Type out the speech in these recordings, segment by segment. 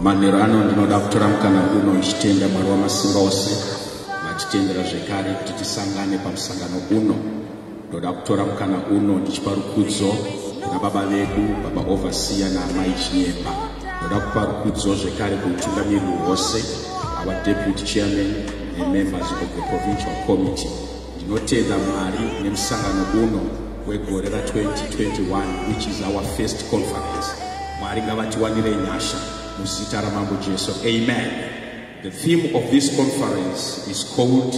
Manerano ndinoda kutora mukana uno ichitenda Mwari wamasimba ose vachitendera zvekare kuti tisangane pamusangano uno. Ndoda kutora mukana uno ndichipa rukudzo kuna baba vedu, baba overseer naamai chinyemba. Ndoda kupa rukudzo zvekare kuutungamiri hwose, our deputy chairman and members of the provincial committee. Ndinotenda Mwari nemusangano uno wegore ra 2021 which is our first conference. Mwari ngavatiwanire nyasha muzita ramambo Jesu. Amen. The theme of this conference is called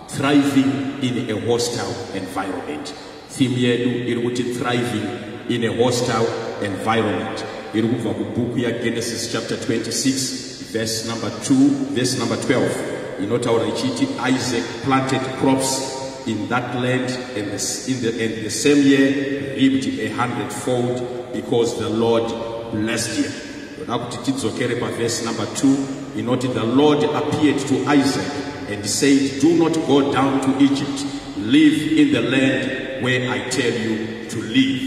Thriving in a Hostile Environment. Theme yedu iri kuti Thriving in a Hostile Environment. Iri kubva kubuku ya Genesis chapter 26 verse number 2 verse number 12. Inotaura ichiti Isaac planted crops in that land and in the same year reaped 100-fold because the Lord blessed him. Verse number 2, inoti the Lord appeared to Isaac and said, do not go down to Egypt, live in the land where I tell you to live.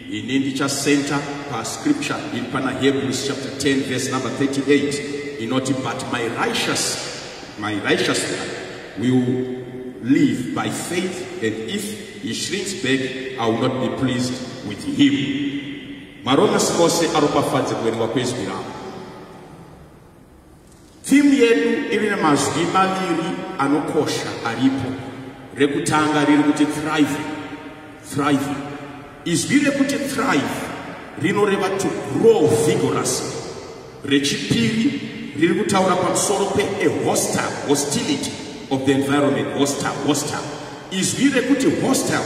In Indicha center per scripture in Hebrews chapter 10 verse number 38, inoti but my righteous man will live by faith, and if he shrinks back, I will not be pleased with him. Maroma sikose aropafadze kuwerenga kwezwi ravo. Theme yedu iri namazwi maviri anokosha aripo. Rekutanga riri kuti thriving. Izwi rekuti thrive rinoreva to grow vigorously. Rechipiri riri kutaura pamusoro pe hostility of the environment. Hostile. Izwi rekuti hostile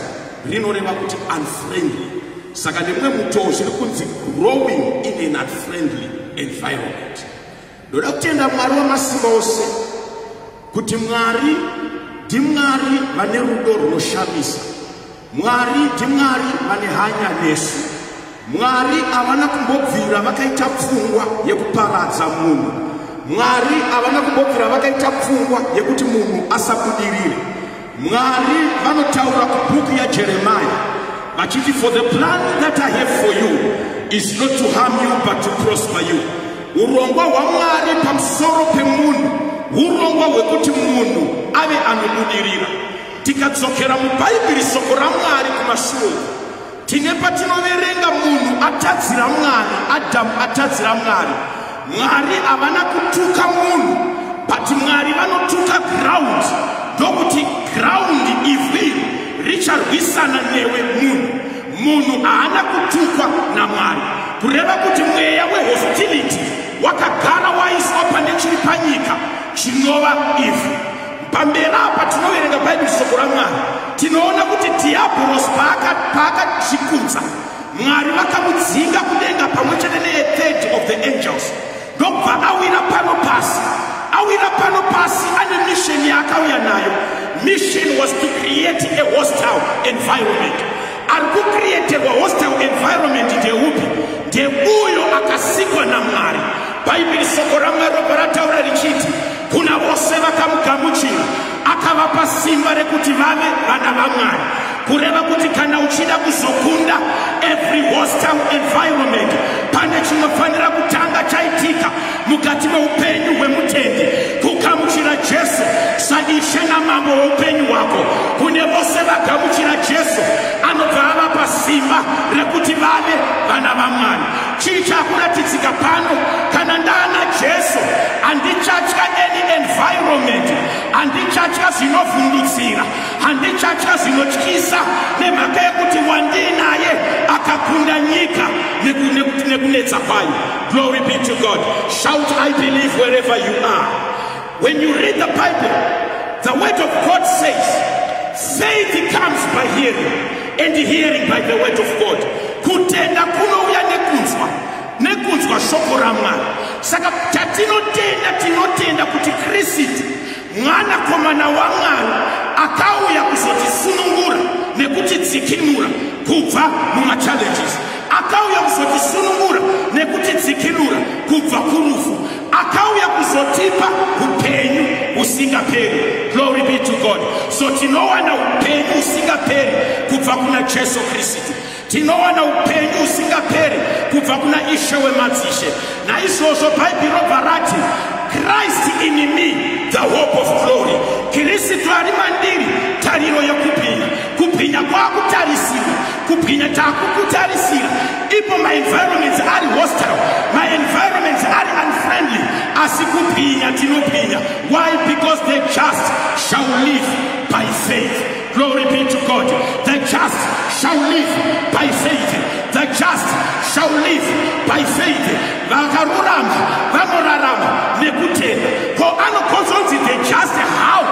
rinoreva kuti unfriendly. Saka ndimwe mutoo zviri kunzi growing in an unfriendly environment. Ndoda kutenda Mwari wamasimba ose kuti Mwari ndimwari vane rudo runoshamisa. Mwari ndimwari vane hanya nesu. Mwari havana kumbobvira vakaita pfungwa yekuparadza munhu. Mwari havana kumbobvira vakaita pfungwa yekuti munhu asabudirire. Mwari vanotaura kubhuku yaJeremiah vachiti, for the plan that I have for you is not to harm you but to prosper you. Urongwa hwaMwari pamusoro pemunhu urongwa hwekuti munhu ave anobudirira. Tikadzokera mubhaibheri soko raMwari kumashure, tine patinoverenga munhu atadzira Mwari, Adamu atadzira Mwari. Mwari havana kutuka munhu, but Mwari vanotuka ground. Ndokuti ground ivhu richarwisana newe munhu haana kutukwa naMwari. Kureva kuti mweya wehostility wakagara waiswa pane chiri panyika chinova ivhu. Pamberi apa tinoverenga bhaibheri soko raMwari, tinoona kuti Diabolos paakachikudza Mwari vakamudzinga kudenga pamwe chete ne1/3 of the angels. Ndobva awira pano pasi ane mission yaakauya nayo. Mission was to create a hostile environment. Ari kucreatewa hostile environment ndeupi? Ndeuyo akasikwa naMwari. Bhaibheri soko raMwari rataura richiti kuna vose vakamugamuchira akavapa simba rekuti vave vana vaMwari. Kureva kuti kana uchida kuzokunda every hostile environment, pane chinofanira kutanga chaitika mukati meupenyu hwemutendi, kugamuchira Jesu saishe namambo weupenyu hwako. Kune vose vagamuchira Jesu anobva avapa simba rekuti vave vana vaMwari. Chii chakuratidzika pano? Kana ndaana Jesu handichatya any environment, handichatya zvinovhundutsira, handichatya zvinotyisa, nemhaka yekuti wandinaye akakunda nyika nekunetsa kwayo. Glory be to God. Shout I believe wherever you are. When you read the Bible, the word of God says faith comes by hearing and hearing by the word of God. Kutenda kunouya nekunzwa shoko raMwari. Saka tinotenda kuti Kristu mwanakomana waMwari akauya kuzotisunungura nekutidzikinura kubva mumachallenges. Akauya kuzotisunungura nekutidzikinura kubva kurufu. Akauya kuzotipa upenyu usingaperi. Glory be to God. So tinowana upenyu usingaperi kubva kuna Jesu Kristu. tinowana upenyu usingaperi kubva kuna Ishe wemadzishe. Naizvozvo Bhaibheri robva rati, Christ in me, the hope of glory. Kristu ari mandiri, tariro yekubwinya. Kubwinya kwakutarisira, kubwinya takukutarisira. Ipo my environments are hostile, my environments are unfriendly. Asi kubwinya tinobwinya. Why? Because the just shall live by faith. Glory be to God. The just shall live by faith. The just shall live by faith. Vakarurama, vanorarama, nekutenda. Ko anokonzonzi the just how?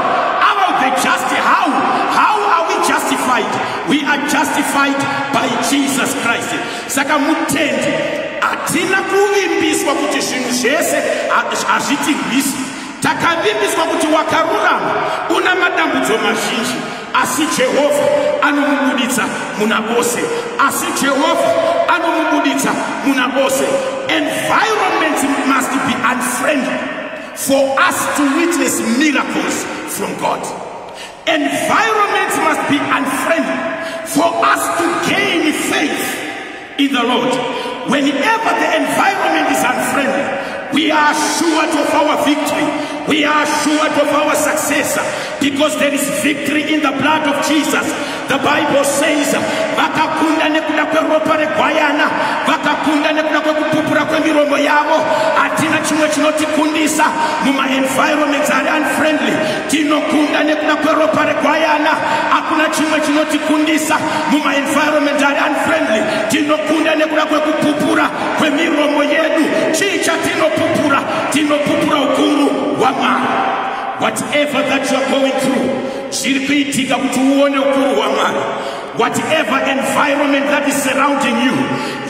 About the just how? How are we justified? We are justified by Jesus Christ. Saka mutendi atina kuimbiswa kuti zvinhu zvese azvitirwisi. Takavimbiswa kuti wakarurama una madambudzo mazhinji. Asi Jehovah anomubuditsa muna bose. Asi Jehovah anomubuditsa muna bose. Environment must be unfriendly for us to witness miracles from God. Environment must be unfriendly for us to gain faith in the Lord. Whenever the environment is unfriendly, we are assured of our victory. We are assured of our success because there is victory in the blood of Jesus. The Bible says, vakakunda nekuda kweropa regwayana, vakakunda nekuda kwekupupura kwemiromo yavo. Atina chimwe chinotikundisa muma environments ari unfriendly. Tinokunda nekuda kweropa regwayana. Hakuna chimwe chinotikundisa muma environment ari unfriendly. Tinokunda nekuda kwekupupura kwemiromo yedu. Chicha tinopupura, tinopupura ukuru wa Mwari. Whatever that you are going through, chirikuitika kuti uone ukuru wa Mwari. Whatever environment that is surrounding you,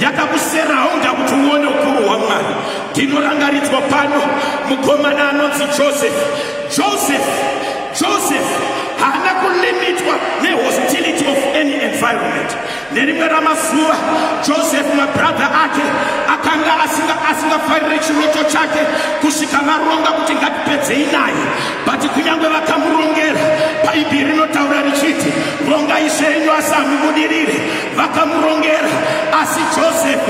yakakusurrounda kuti uone ukuru wa Mwari. Tinorangaridzwa pano mukomana anonzi Joseph haana kulimitwa nehostility of any environment. Nerimwe ramazuva Joseph mabrother ake akanga asingafarire chiroto chake kusvika varonga kuti ngatipedzei naye. But kunyangwe vakamurongera, Bhaibheri rinotaura richiti rongai zvenyu asi hamubudirire. Vakamurongera asi Joseph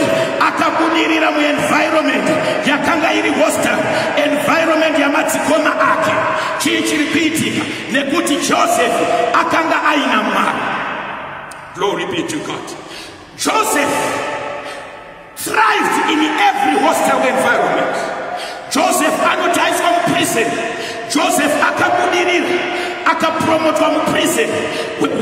akabudirira muenvironment yakanga iri hostile, environment yamadzikoma ake. Chii chiri kuitika? Nekuti Joseph akanga aina Mwari. Glory be to God. Joseph thrived in every hostile environment. Joseph anotaizwa mu prison. Joseph akabudirira, akapromotwa mu prison.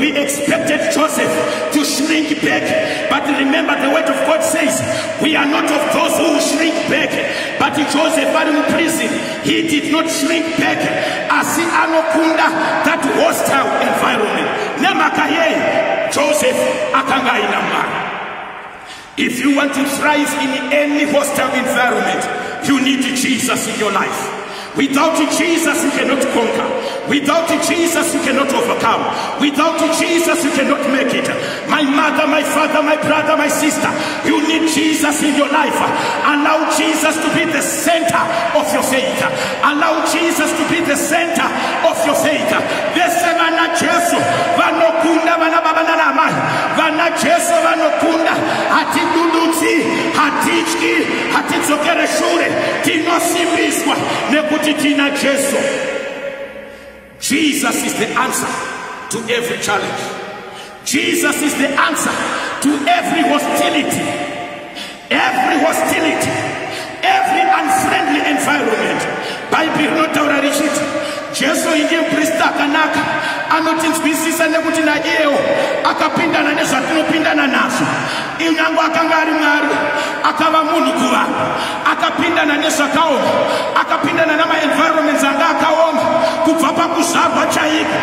We expected Joseph to shrink back, but remember the word of God says we are not of those who shrink back. But Joseph was in prison, he did not shrink back. Asi anokunda that hostile environment. Nemakaye Joseph akanga ina Mwari. If you want to thrive in any hostile environment, you need Jesus in your life. Without Jesus, you cannot conquer. Without Jesus, you cannot overcome. Without Jesus, you cannot make it. My mother, my father, my brother, my sister, you need Jesus in your life. Allow Jesus to be the center of your faith. Allow Jesus to be the center of your faith. Vana Jesu vanokunda, vana baba na mama, vana Jesu vanokunda. Hatidudutsi, hatichki, hatidzokere shure, tinosimbiswa nekuti tina Jesu. Jesus is the answer to every challenge. Jesus is the answer to every hostility. Every hostility, every unfriendly environment. Bhaibheri rinotaura richiti Jesu ndiye muprista akanaka, anotinzwisisa nekuti naiyewo akapindana nezvatinopindana nazvo. Inyange akanga ari Mwari akava munhu kuvanhu, akapindana nezvakaoma, akapindana namaenvironments anga akaoma. Kubva pakuzvarwa chaiko,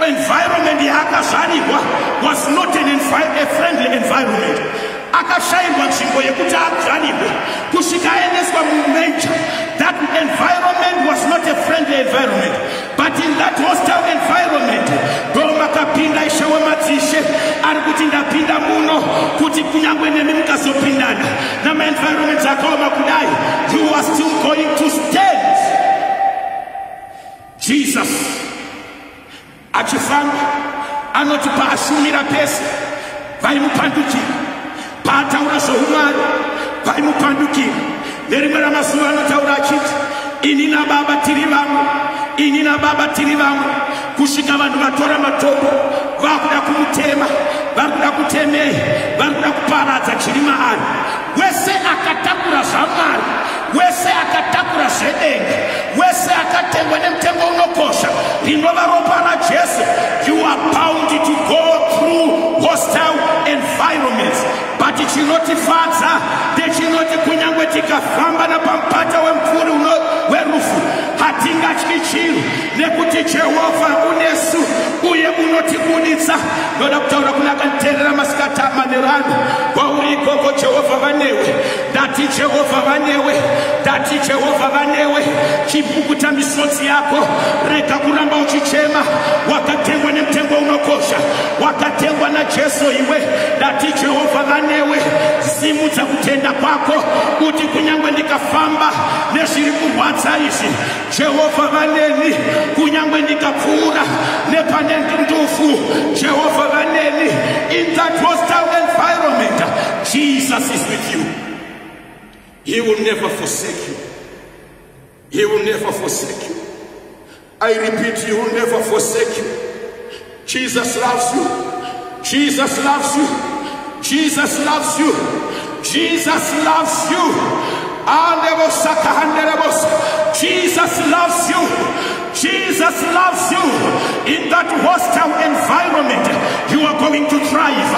environment yaakazvarirwa was not a friendly environment. Akashayirwa nzvimbo yekuti azvarirwe kusvika aendeswa mumenja. That environment was not a friendly environment, but in that hostile environment ndomakapinda Ishe wemadzishe ari kuti ndapinda muno kuti kunyangwe nemi mukazopindana namaenvironments akaoma kudai, you are still going to stand. Jesus achifamba anoti paashumira pese vaimupandukira paataura zvoumwari vaimupandukira. Nerimwe ramazuva anotaura achiti, ini nababa tiri vamwe, ini nababa tiri vamwe. Kusvika vanhu vatora matombo vakuda kumutema, vakuda kutemei, vakuda kuparadza chiri maari. Wese akatakura zvamwari, wese akatakura zvedenga, wese akatengwa nemutengo unokosha rinova ropa raJesu. You are bound to go through hostile environments. But chinotifadza ndechinoti kunyangwe tikafamba napamupata wemvuri werufu hatingatyi chinhu, nekuti Jehovha unesu uye unotibuditsa. Ndoda kutaura kuna akanditeerera masikati manerano kwauri ikoko, Jehovha vanewe, ndati Jehovha vanewe, ndati Jehovha vanewe. Chipukuta misodzi yako, rega kuramba uchichema. Wakatengwa nemutengo unokosha, wakatengwa naJesu iwe, ndati Jehovha vanewe. Simudza kutenda kwako kuti kunyangwe ndikafamba nezviri kurwadza izvi, Jehovha vaneni. Kunyangwe ndikapfuura nepane ndufu, Jehovha vaneni. In that hostile environment, Jesus is with you. He will never forsake you. He will never forsake you. I repeat, he will never forsake you. Jesus loves you. Jesus loves you. Jesus loves you. Jesus loves you. Jesus loves you. Jesus loves you. In that hostile environment, you are going to thrive.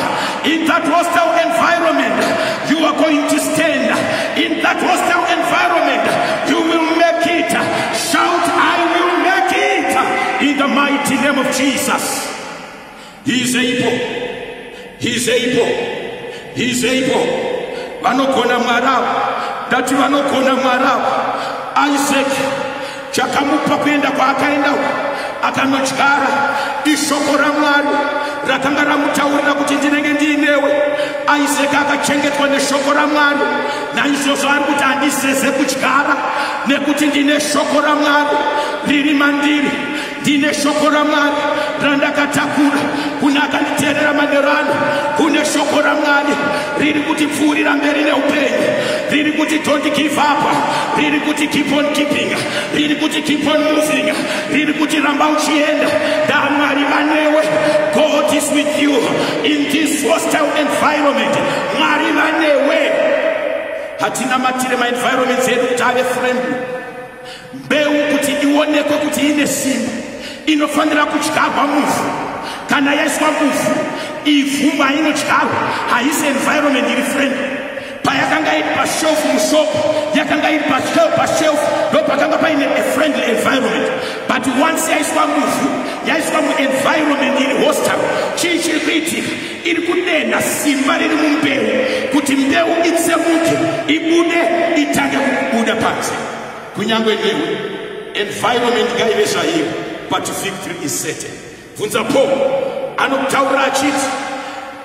In that hostile environment, you are going to stand. In that hostile environment, you will make it. Shout, I will make it. In the mighty name of Jesus. He is able. He is able. He is able. Vanogona Mwarabu. Dati vanogona Mwarabu. Isaac chakamupa kuenda kwaakaenda akanodyara ishoko raMwari rakanga ramutaurira kuti ndinenge ndiinewe. Isaac akachengetwa neshoko raMwari, naizvozvo ari kuti handiseze kudyara nekuti ndine shoko raMwari riri mandiri. Ndine shoko raMwari randakatakura. Kuna akanditeerera manerano, kune shoko raMwari riri kutipfuurira mberi neupenyu, riri kuti don't give up, riri kuti keep on keeping, riri kuti keep on moving, riri kuti ramba uchienda. Mwari vanewe. God is with you in this hostile environment. Mwari vanewe. Hatina matire ma environments edu kuti ave friendly. Mbeu kuti ionekwe kuti ine simba, inofanira kudyarwa muvhu. Kana yaiswa muvhu, ivhu mainodyarwa haisi environment iri friendly. Payakanga iri pashelf mushopu, yakanga iri pashelf, ndopakanga paine a friendly environment. But once yaiswa muvhu, yaiswa mu-environment iri hostile, chii chiri kuitika? Iri kudena simba riri mumbeu kuti mbeu itsemuke, ibude, itange kubuda panze. Kunyangwe newe environment ngaive zvaiyo, but victory is certain. Bvunza Paul anokutaurira achiti,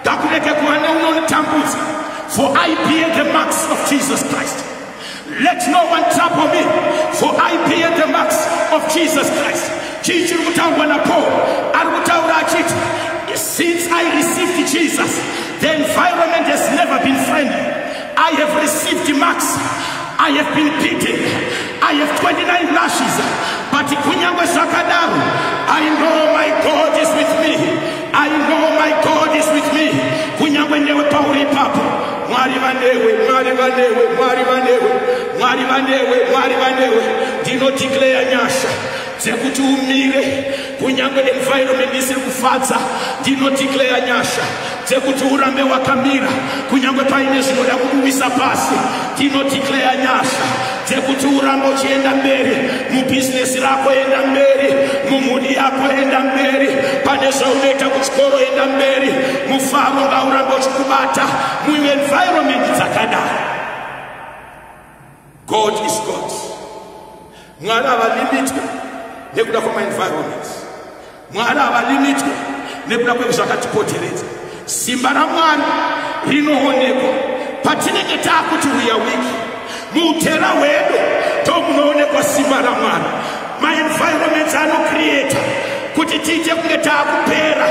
ngakurege kuva neunonitambudza, for I bear the marks of Jesus Christ. Let no one trouble me, for I bear the marks of Jesus Christ. Chii chiri kutaurwa naPaul ari kutaura achiti, since I received Jesus, the environment has never been friendly. I have received marks, I have been beaten, I have 29 lashes, but kunyangwe zvakadaro, I know my God is with me. I know my God is with me. Kunyangwe newe pauri papo, Mwari vanewe, Mwari vanewe, Mwari vanewe, Mwari vanewe, Mwari vanewe. Ndino declare nyasha dzekuti umire kunyangwe environment isiri kufadza. Ndino declare nyasha dzekuti urambe wakamira kunyangwe paine zvinoda kuduwisa pasi. Ndino declare nyasha dzekuti urambe uchienda mberi mubizinesi rako, enda mberi mumhuri yako, enda mberi pane zvaunoita kuchikoro, enda mberi mufaro ngaurambe uchikubata muenvironment dzakadaro. God is God. Mwari havalimitwe nekuda kwamaenvironments. Mwari havalimitwe nekuda kwezvakatipoteredza. Simba raMwari rinoonekwa patinenge taakuti we are weak. Muutera hwedu ndomunoonekwa simba raMwari. Maenvironments anocreata kuti tiite kunge taakupera,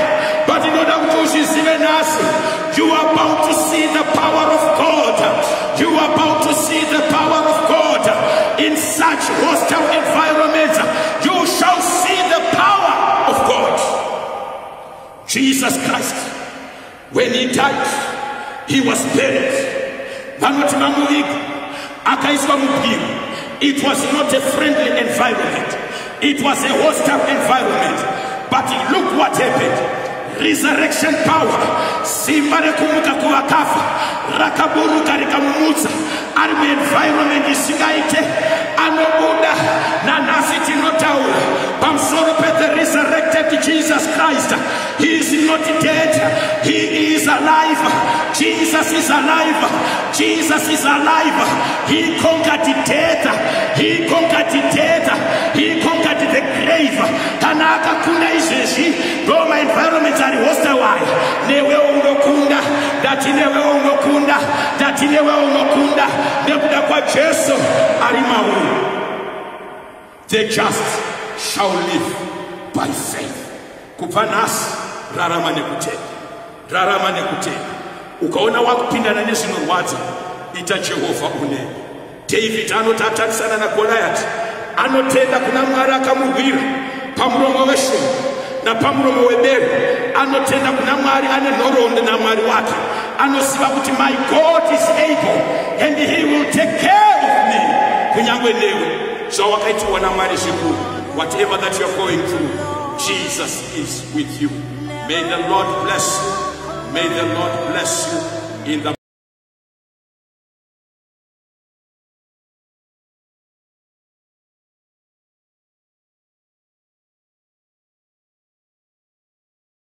but ndinoda kuti uzvizive nhasi. You are about to see the power of God. You are about to see the power of God in such hostile environments. You shall see the power of God. Jesus Christ, when he died, he was buried. It was not a friendly environment. It was a hostile environment. But look what happened. Resurrection power. Simba rekumuka kuvakafa. Rakaburuka rikamumutsa. Ari environment isingaite. Anobuda nanasi tinotaura. Pamusoro pe the resurrected Jesus Christ. He is not dead. He is alive. Jesus is alive. Jesus is alive. He conquered death. He conquered death. He conquered the grave. Kanaka kuna izvezvi. Roma environment ari hostile. Newe unokunda. Dati newe unokunda. Dati newe unokunda. Nekuda kwa Jesu ari mauri. The just shall live by faith. Kupanas rarama nekutenda. Rarama nekutenda. Ukaona wakupindana nezvinorwadza, ita Jehovha une. David anotarisana na Goliath, anotenda kuna Mwari akamurwira pamuromo weshumba napamuromo webere. Anotenda kuna Mwari ane nhoroondo naMwari wake. Anoziva kuti my God is able and he will take care of me. Kunyangwe newe zvawakaitiwa naMwari zvikuru. Whatever that you are going through, Jesus is with you. May the Lord bless you. May the Lord bless you in the